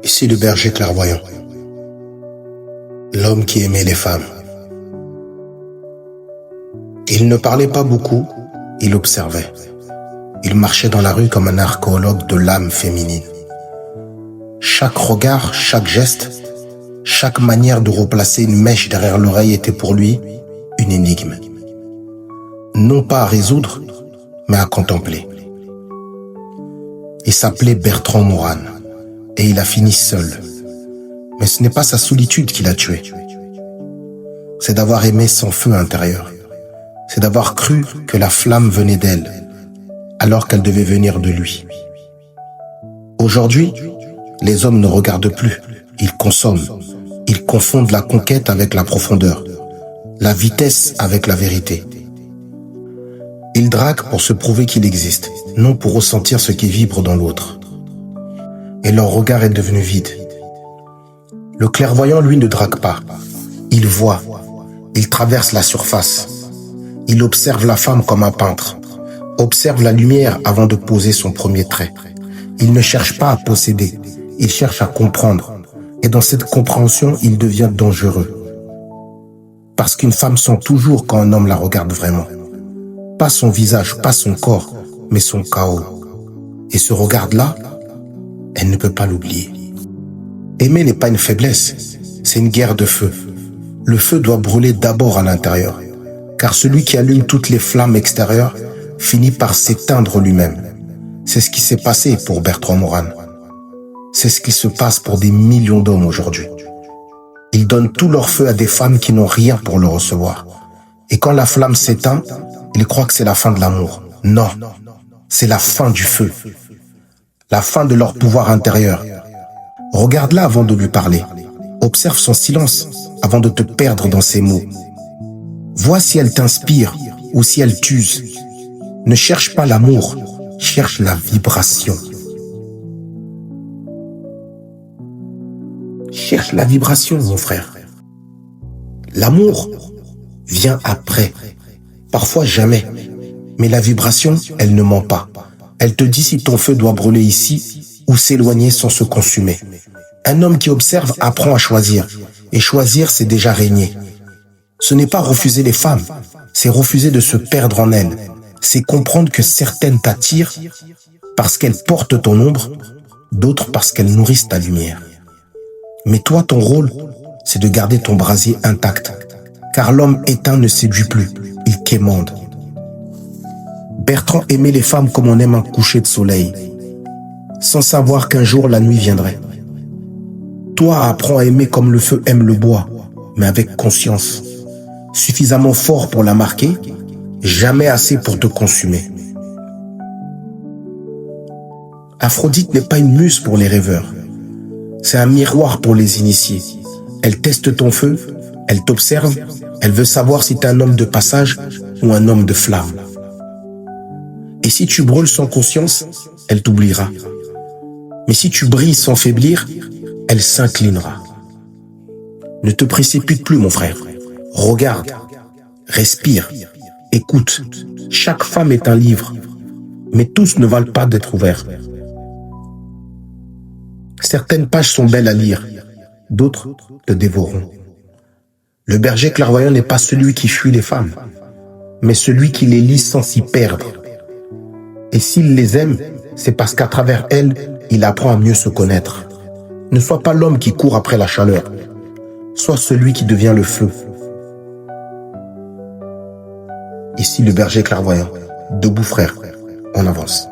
Ici le berger clairvoyant, l'homme qui aimait les femmes. Il ne parlait pas beaucoup, il observait. Il marchait dans la rue comme un archéologue de l'âme féminine. Chaque regard, chaque geste, chaque manière de replacer une mèche derrière l'oreille était pour lui une énigme. Non pas à résoudre, mais à contempler. Il s'appelait Bertrand Morane et il a fini seul. Mais ce n'est pas sa solitude qui l'a tué. C'est d'avoir aimé son feu intérieur. C'est d'avoir cru que la flamme venait d'elle, alors qu'elle devait venir de lui. Aujourd'hui, les hommes ne regardent plus, ils consomment. Ils confondent la conquête avec la profondeur, la vitesse avec la vérité. Ils draguent pour se prouver qu'il existe, non pour ressentir ce qui vibre dans l'autre. Et leur regard est devenu vide. Le clairvoyant, lui, ne drague pas. Il voit, il traverse la surface. Il observe la femme comme un peintre, observe la lumière avant de poser son premier trait. Il ne cherche pas à posséder, il cherche à comprendre. Et dans cette compréhension, il devient dangereux. Parce qu'une femme sent toujours quand un homme la regarde vraiment. Pas son visage, pas son corps, mais son chaos. Et ce regard-là, elle ne peut pas l'oublier. Aimer n'est pas une faiblesse, c'est une guerre de feu. Le feu doit brûler d'abord à l'intérieur. Car celui qui allume toutes les flammes extérieures finit par s'éteindre lui-même. C'est ce qui s'est passé pour Bertrand Morane. C'est ce qui se passe pour des millions d'hommes aujourd'hui. Ils donnent tout leur feu à des femmes qui n'ont rien pour le recevoir. Et quand la flamme s'éteint, ils croient que c'est la fin de l'amour. Non, c'est la fin du feu. La fin de leur pouvoir intérieur. Regarde-la avant de lui parler. Observe son silence avant de te perdre dans ses mots. Vois si elle t'inspire ou si elle t'use. Ne cherche pas l'amour, cherche la vibration. Cherche la vibration, mon frère. L'amour vient après. Parfois jamais. Mais la vibration, elle ne ment pas. Elle te dit si ton feu doit brûler ici ou s'éloigner sans se consumer. Un homme qui observe apprend à choisir. Et choisir, c'est déjà régner. Ce n'est pas refuser les femmes, c'est refuser de se perdre en elles. C'est comprendre que certaines t'attirent parce qu'elles portent ton ombre, d'autres parce qu'elles nourrissent ta lumière. Mais toi, ton rôle, c'est de garder ton brasier intact. Car l'homme éteint ne séduit plus, il quémande. Bertrand aimait les femmes comme on aime un coucher de soleil, sans savoir qu'un jour la nuit viendrait. Toi, apprends à aimer comme le feu aime le bois, mais avec conscience. Suffisamment fort pour la marquer, jamais assez pour te consumer. Aphrodite n'est pas une muse pour les rêveurs. C'est un miroir pour les initiés. Elle teste ton feu, elle t'observe, elle veut savoir si t'es un homme de passage ou un homme de flamme. Et si tu brûles sans conscience, elle t'oubliera. Mais si tu brilles sans faiblir, elle s'inclinera. Ne te précipite plus, mon frère. Regarde, respire, écoute. Chaque femme est un livre, mais tous ne valent pas d'être ouverts. Certaines pages sont belles à lire, d'autres te dévoreront. Le berger clairvoyant n'est pas celui qui fuit les femmes, mais celui qui les lit sans s'y perdre. Et s'il les aime, c'est parce qu'à travers elles, il apprend à mieux se connaître. Ne sois pas l'homme qui court après la chaleur, sois celui qui devient le feu. Ici le berger clairvoyant, debout frère, on avance.